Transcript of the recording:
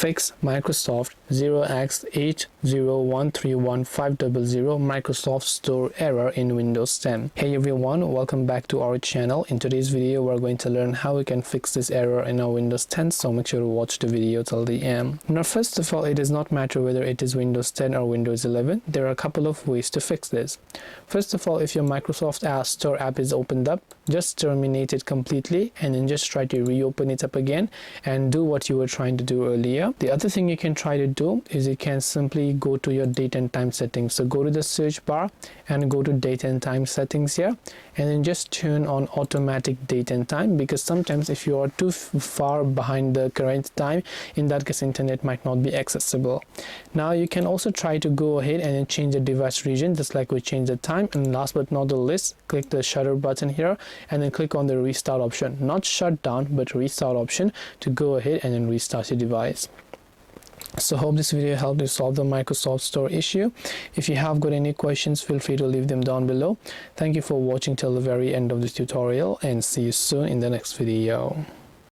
fix Microsoft 0x80131500 Microsoft Store error in Windows 10. Hey everyone, welcome back to our channel. In today's video, we're going to learn how we can fix this error in our Windows 10, so make sure to watch the video till the end. Now, first of all, it does not matter whether it is Windows 10 or Windows 11. There are a couple of ways to fix this. First of all, if your Microsoft Store app is opened up, just terminate it completely and then just try to reopen it up again and do what you were trying to do earlier. The other thing you can try to do is you can simply go to your date and time settings. So go to the search bar and go to date and time settings here, and then just turn on automatic date and time, because sometimes if you are too far behind the current time, in that case internet might not be accessible. Now you can also try to go ahead and then change the device region, just like we changed the time. And last but not the least, click the shutter button here and then click on the restart option, not shut down but restart option, to go ahead and then restart your device. So hope this video helped you solve the Microsoft Store issue. If you have got any questions, feel free to leave them down below. Thank you for watching till the very end of this tutorial, and see you soon in the next video.